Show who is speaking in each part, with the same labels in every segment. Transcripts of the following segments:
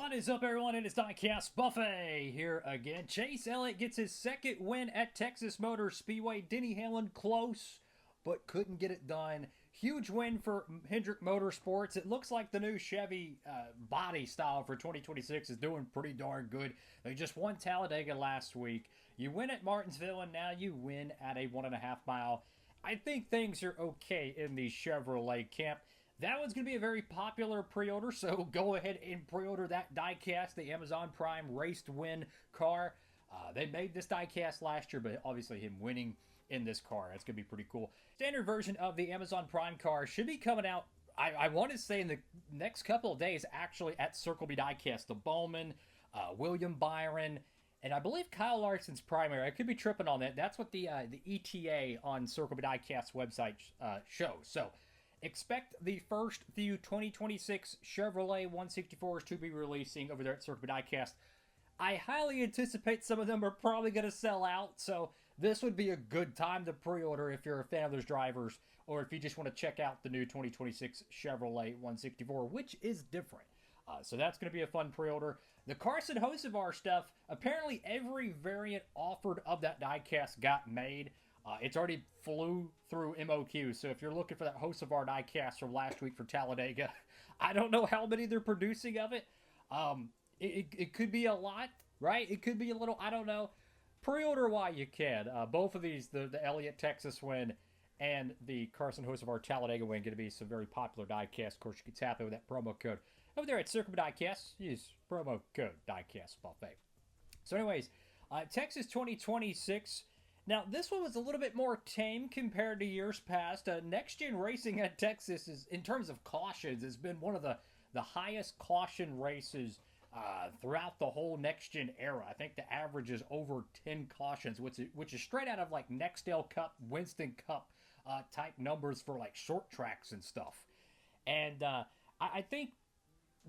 Speaker 1: What is up, everyone? It is Diecastbuffet here again. Chase Elliott gets his second win at Texas Motor Speedway. Denny Hamlin close, but couldn't get it done. Huge win for Hendrick Motorsports. It looks like the new Chevy body style for 2026 is doing pretty darn good. They just won Talladega last week. You win at Martinsville, and now you win at a 1.5 mile. I think things are okay in the Chevrolet camp. That one's going to be a very popular pre-order, so go ahead and pre-order that diecast, the Amazon Prime Race to Win car. They made this diecast last year, but obviously him winning in this car, that's going to be pretty cool. Standard version of the Amazon Prime car should be coming out, I want to say in the next couple of days, actually at Circle B Diecast. The Bowman, William Byron, and I believe Kyle Larson's primary. I could be tripping on that. That's what the ETA on Circle B Diecast's website shows. So expect the first few 2026 Chevrolet 164s to be releasing over there at Circle B Diecast. I highly anticipate some of them are probably going to sell out, so this would be a good time to pre-order if you're a fan of those drivers, or if you just want to check out the new 2026 Chevrolet 164, which is different. So that's going to be a fun pre-order. The Carson Hocevar stuff, apparently every variant offered of that diecast got made. It's already flew through MOQ, so if you're looking for that Hocevar diecast from last week for Talladega, I don't know how many they're producing of it. It could be a lot, right? It could be a little, I don't know. Pre-order while you can. Both of these, the Elliott Texas win and the Carson Hocevar Talladega win, going to be some very popular diecast. Of course, you can tap in with that promo code over there at Circle Diecast. Use promo code Diecastbuffet. So anyways, Texas 2026. Now, this one was a little bit more tame compared to years past. Next Gen Racing at Texas, is, in terms of cautions, has been one of the highest caution races throughout the whole Next Gen era. I think the average is over 10 cautions, which is straight out of like Nextel Cup, Winston Cup type numbers for like short tracks and stuff. And I think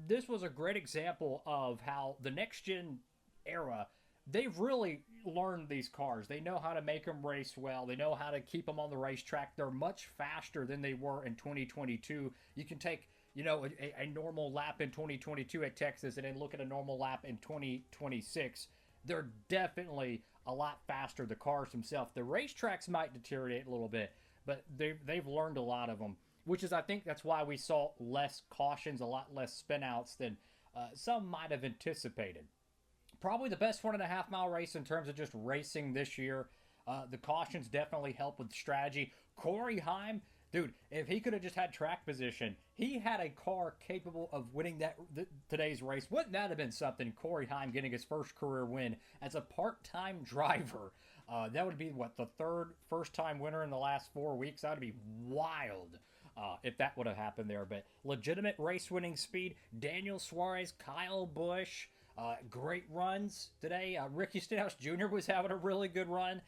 Speaker 1: this was a great example of how the Next Gen era, they've really learned these cars. They know how to make them race well. They know how to keep them on the racetrack. They're much faster than they were in 2022. You can take, a normal lap in 2022 at Texas and then look at a normal lap in 2026. They're definitely a lot faster, the cars themselves. The racetracks might deteriorate a little bit, but they've learned a lot of them, which is, I think that's why we saw less cautions, a lot less spinouts than some might have anticipated. Probably the best 1.5 mile race in terms of just racing this year. The cautions definitely help with strategy. Corey Heim, dude, if he could have just had track position, he had a car capable of winning today's race. Wouldn't that have been something? Corey Heim getting his first career win as a part-time driver. That would be, the first-time winner in the last 4 weeks? That would be wild if that would have happened there. But legitimate race-winning speed. Daniel Suarez, Kyle Busch, great runs today. Ricky Stenhouse Jr. was having a really good run.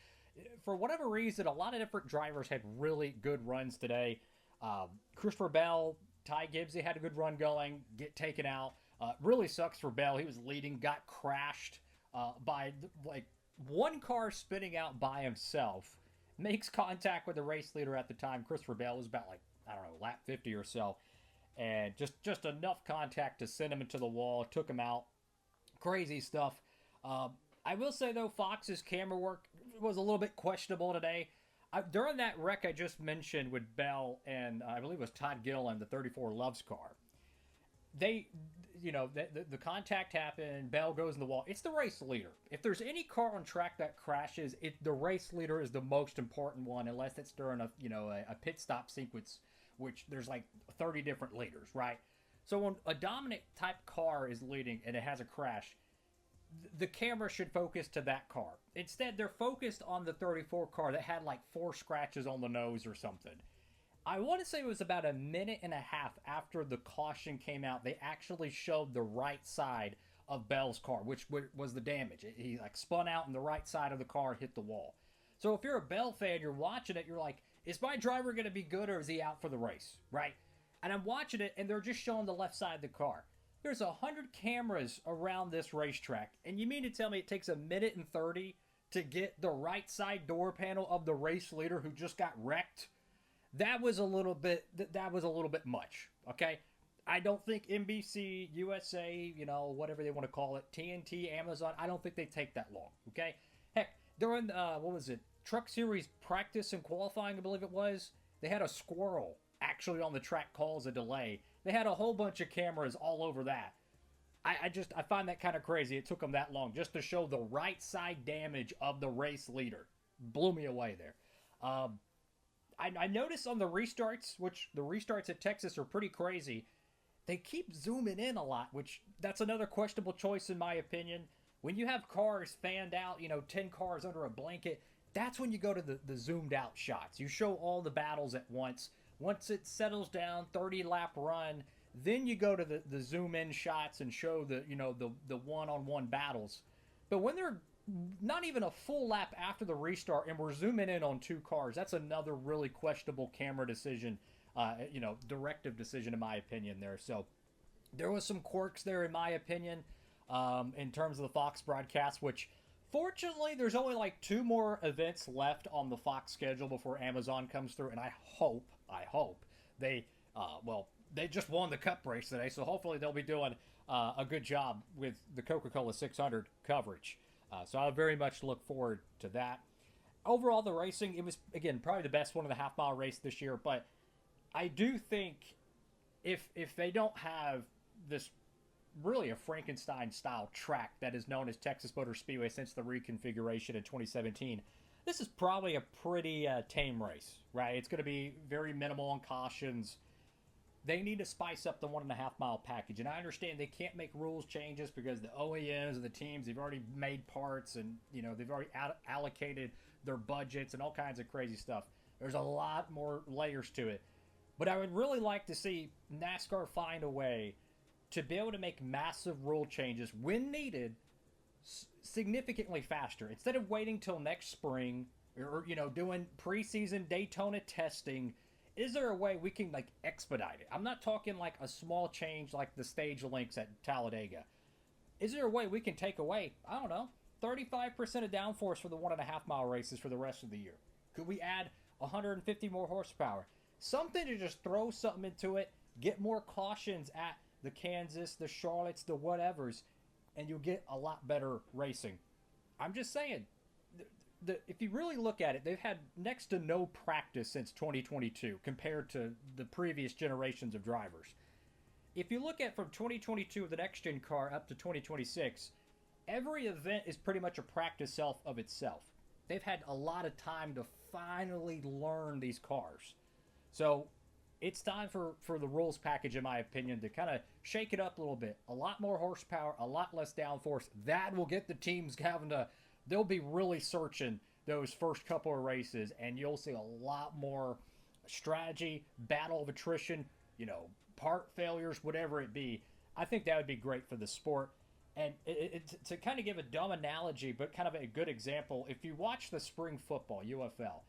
Speaker 1: For whatever reason, a lot of different drivers had really good runs today. Christopher Bell, Ty Gibbs, they had a good run going, get taken out. Really sucks for Bell. He was leading, got crashed by one car spinning out by himself. Makes contact with the race leader at the time. Christopher Bell was about lap 50 or so. And just enough contact to send him into the wall. Took him out. Crazy stuff. I will say, though, Fox's camera work was a little bit questionable today. During that wreck I just mentioned with Bell and I believe it was Todd Gilliland, the 34 Loves car, the contact happened, Bell goes in the wall. It's the race leader. If there's any car on track that crashes, the race leader is the most important one, unless it's during a pit stop sequence, which there's like 30 different leaders, right? So when a dominant type car is leading and it has a crash, the camera should focus to that car. Instead, they're focused on the 34 car that had like 4 scratches on the nose or something. I want to say it was about a minute and a half after the caution came out, they actually showed the right side of Bell's car, which was the damage. He spun out and the right side of the car hit the wall. So if you're a Bell fan, you're watching it, you're like, is my driver going to be good or is he out for the race, right? And I'm watching it and they're just showing the left side of the car. There's 100 cameras around this racetrack, and you mean to tell me it takes a minute and 30 to get the right side door panel of the race leader who just got wrecked? That was a little bit much, okay? I don't think NBC, USA, whatever they want to call it, TNT, Amazon, I don't think they take that long, okay? Heck, during, what was it, Truck Series practice and qualifying, I believe it was, they had a squirrel actually on the track cause a delay. They had a whole bunch of cameras all over that. I find that kind of crazy. It took them that long just to show the right side damage of the race leader. Blew me away there. I noticed on the restarts, which the restarts at Texas are pretty crazy, they keep zooming in a lot, which that's another questionable choice in my opinion. When you have cars fanned out, 10 cars under a blanket, that's when you go to the zoomed out shots. You show all the battles at once. Once it settles down, 30-lap run, then you go to the zoom in shots and show the one-on-one battles. But when they're not even a full lap after the restart and we're zooming in on 2 cars, that's another really questionable camera decision, directive decision in my opinion there. So there was some quirks there in my opinion in terms of the Fox broadcast, which fortunately there's only like 2 more events left on the Fox schedule before Amazon comes through, and I hope they they just won the Cup race today, so hopefully they'll be doing a good job with the Coca-Cola 600 coverage. So I very much look forward to that. Overall, the racing, it was, again, probably the best 1.5 mile race this year, but I do think if they don't have this really a Frankenstein-style track that is known as Texas Motor Speedway since the reconfiguration in 2017, this is probably a pretty tame race, right? It's going to be very minimal on cautions. They need to spice up the 1.5 mile package, and I understand they can't make rules changes because the OEMs and the teams, they've already made parts, and they've already allocated their budgets and all kinds of crazy stuff. There's a lot more layers to it, but I would really like to see NASCAR find a way to be able to make massive rule changes when needed significantly faster, instead of waiting till next spring or doing preseason Daytona testing. Is there a way we can expedite it? I'm not talking like a small change like the stage links at Talladega. Is there a way we can take away, I don't know, 35% of downforce for the 1.5 mile races for the rest of the year? Could we add 150 more horsepower? Something to just throw something into it, get more cautions at the Kansas, the Charlottes, the whatevers, and you'll get a lot better racing. I'm just saying, if you really look at it, they've had next to no practice since 2022 compared to the previous generations of drivers. If you look at from 2022 with the next gen car up to 2026, every event is pretty much a practice self of itself. They've had a lot of time to finally learn these cars. So it's time for the rules package, in my opinion, to kind of shake it up a little bit. A lot more horsepower, a lot less downforce. That will get the teams having to, they'll be really searching those first couple of races, and you'll see a lot more strategy, battle of attrition, part failures, whatever it be. I think that would be great for the sport. And to kind of give a dumb analogy, but kind of a good example, if you watch the spring football, UFL,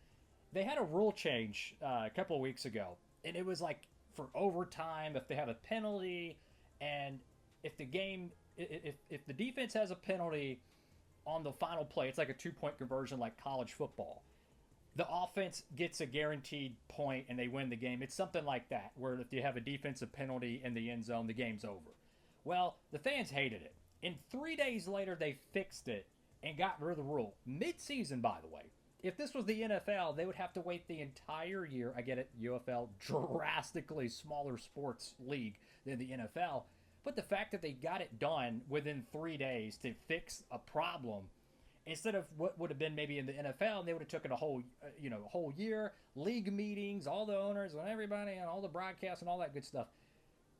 Speaker 1: they had a rule change a couple of weeks ago. And it was like for overtime, if they have a penalty, and if the game, if the defense has a penalty on the final play, it's like a 2-point conversion like college football. The offense gets a guaranteed point and they win the game. It's something like that, where if you have a defensive penalty in the end zone, the game's over. Well, the fans hated it. And 3 days later, they fixed it and got rid of the rule. Mid-season, by the way. If this was the NFL, they would have to wait the entire year. I get it, UFL, drastically smaller sports league than the NFL. But the fact that they got it done within 3 days to fix a problem, instead of what would have been maybe in the NFL, they would have taken a whole year, league meetings, all the owners and everybody, and all the broadcasts and all that good stuff.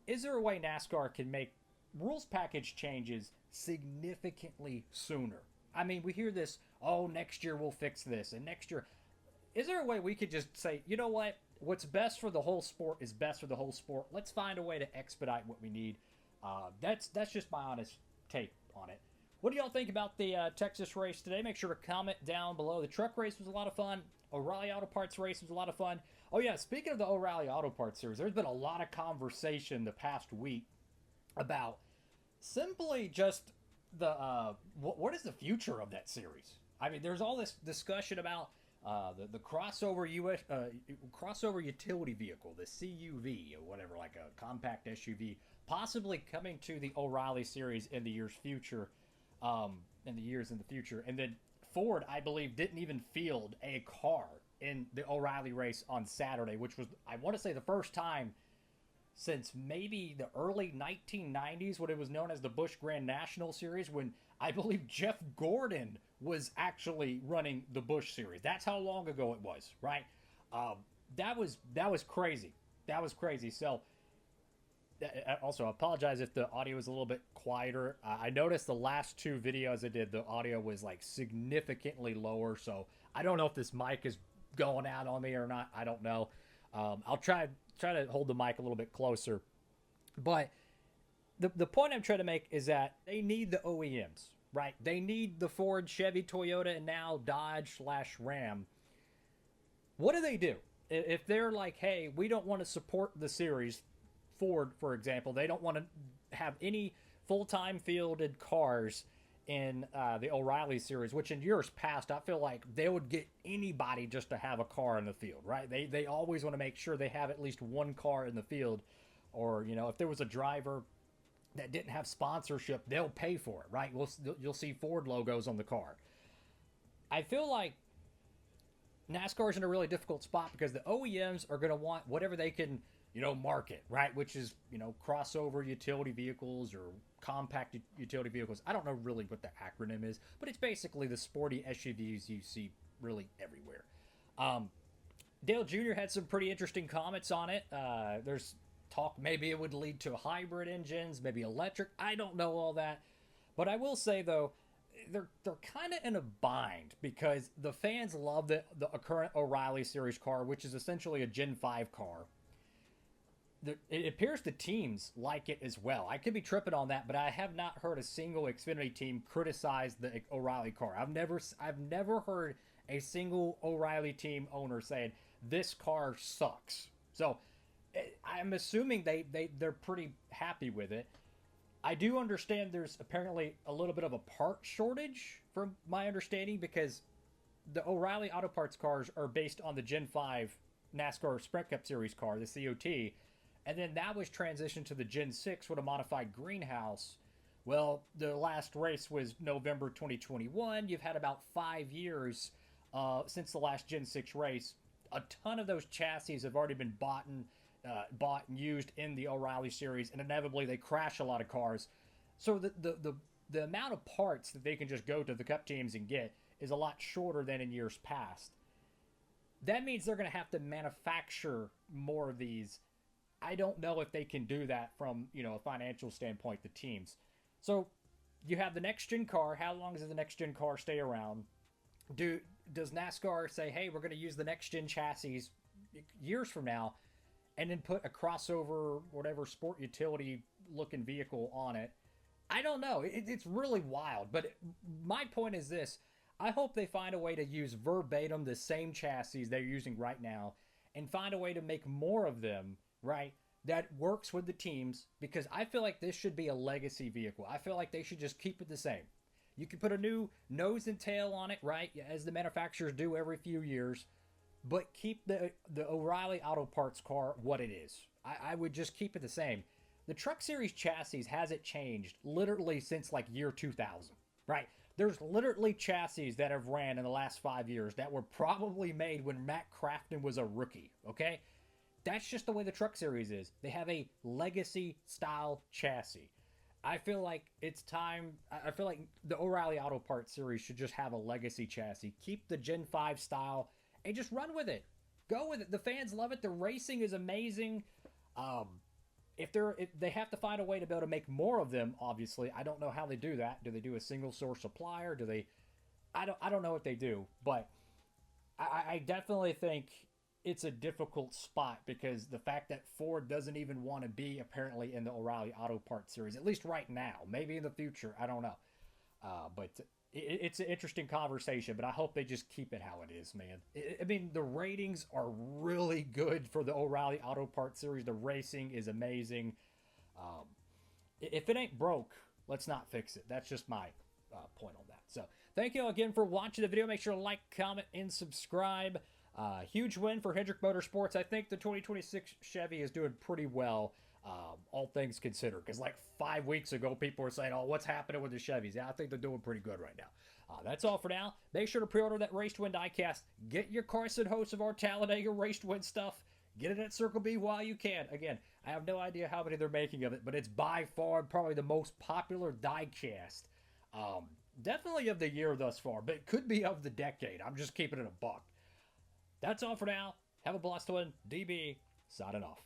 Speaker 1: Is there a way NASCAR can make rules package changes significantly sooner? I mean, we hear this, next year we'll fix this, and next year. Is there a way we could just say, you know what? What's best for the whole sport is best for the whole sport. Let's find a way to expedite what we need. That's just my honest take on it. What do y'all think about the Texas race today? Make sure to comment down below. The truck race was a lot of fun. O'Reilly Auto Parts race was a lot of fun. Oh yeah, speaking of the O'Reilly Auto Parts series, there's been a lot of conversation the past week about simply just the what is the future of that series. I mean, there's all this discussion about The crossover crossover utility vehicle, the CUV or whatever, like a compact SUV, possibly coming to the O'Reilly series in the years in the future. And then Ford, I believe, didn't even field a car in the O'Reilly race on Saturday, which was, I want to say, the first time since maybe the early 1990s, what it was known as the Busch Grand National Series, when I believe Jeff Gordon was actually running the Busch Series. That's how long ago it was, right? That was crazy. That was crazy. So, also, I apologize if the audio is a little bit quieter. I noticed the last two videos I did, the audio was like significantly lower. So I don't know if this mic is going out on me or not. I don't know. I'll try to hold the mic a little bit closer. But the point I'm trying to make is that they need the OEMs, right? They need the Ford, Chevy, Toyota, and now Dodge/Ram. What do? If they're like, hey, we don't want to support the series, Ford, for example, they don't want to have any full-time fielded cars in the O'Reilly series, which in years past, I feel like they would get anybody just to have a car in the field, right? They always want to make sure they have at least one car in the field, or, if there was a driver that didn't have sponsorship, they'll pay for it, right? You'll see Ford logos on the car. I feel like NASCAR's in a really difficult spot because the OEMs are going to want whatever they can, market, right? Which is, crossover utility vehicles or compact utility vehicles. I don't know really what the acronym is, but it's basically the sporty SUVs you see really everywhere. Dale Jr. had some pretty interesting comments on it. There's talk maybe it would lead to hybrid engines, maybe electric. I don't know all that. But I will say, though, they're kind of in a bind because the fans love the current O'Reilly Series car, which is essentially a Gen 5 car. It appears the teams like it as well. I could be tripping on that, but I have not heard a single Xfinity team criticize the O'Reilly car. I've never heard a single O'Reilly team owner saying this car sucks. So I'm assuming they're pretty happy with it. I do understand there's apparently a little bit of a part shortage, from my understanding, because the O'Reilly Auto Parts cars are based on the Gen 5 NASCAR Sprint Cup Series car, the COT, and then that was transitioned to the Gen 6 with a modified greenhouse. Well, the last race was November 2021. You've had about 5 years since the last Gen 6 race. A ton of those chassis have already been bought and used in the O'Reilly series, and inevitably they crash a lot of cars. So the amount of parts that they can just go to the Cup teams and get is a lot shorter than in years past. That means they're going to have to manufacture more of these. I don't know if they can do that from, a financial standpoint, the teams. So you have the next gen car. How long does the next gen car stay around? Does NASCAR say, hey, we're going to use the next gen chassis years from now, and then put a crossover, whatever sport utility looking vehicle on it? I don't know. It's really wild. But my point is this. I hope they find a way to use verbatim the same chassis they're using right now and find a way to make more of them, right, that works with the teams, because I feel like this should be a legacy vehicle. I feel like they should just keep it the same. You can put a new nose and tail on it, right, as the manufacturers do every few years, but keep the O'Reilly Auto Parts car what it is. I would just keep it the same. The Truck Series chassis hasn't changed literally since like year 2000, right? There's literally chassis that have ran in the last 5 years that were probably made when Matt Crafton was a rookie, okay? That's just the way the Truck Series is. They have a legacy style chassis. I feel like it's time. I feel like the O'Reilly Auto Parts series should just have a legacy chassis. Keep the Gen 5 style and just run with it. Go with it. The fans love it. The racing is amazing. If they have to find a way to be able to make more of them, obviously. I don't know how they do that. Do they do a single source supplier? Do they? I don't know what they do, but I definitely think it's a difficult spot because the fact that Ford doesn't even want to be apparently in the O'Reilly Auto Parts series, at least right now. Maybe in the future, I don't know. But it's an interesting conversation, but I hope they just keep it how it is, man. I mean, the ratings are really good for the O'Reilly Auto Parts series. The racing is amazing. If it ain't broke, let's not fix it. That's just my point on that. So thank you all again for watching the video. Make sure to like, comment, and subscribe. Huge win for Hendrick Motorsports. I think the 2026 Chevy is doing pretty well, all things considered. Because like 5 weeks ago, people were saying, oh, what's happening with the Chevys? Yeah, I think they're doing pretty good right now. That's all for now. Make sure to pre-order that Race to Win diecast. Get your Carson host of our Talladega Race to Win stuff. Get it at Circle B while you can. Again, I have no idea how many they're making of it, but it's by far probably the most popular diecast. Definitely of the year thus far, but it could be of the decade. I'm just keeping it a buck. That's all for now. Have a blessed one. DB, signing off.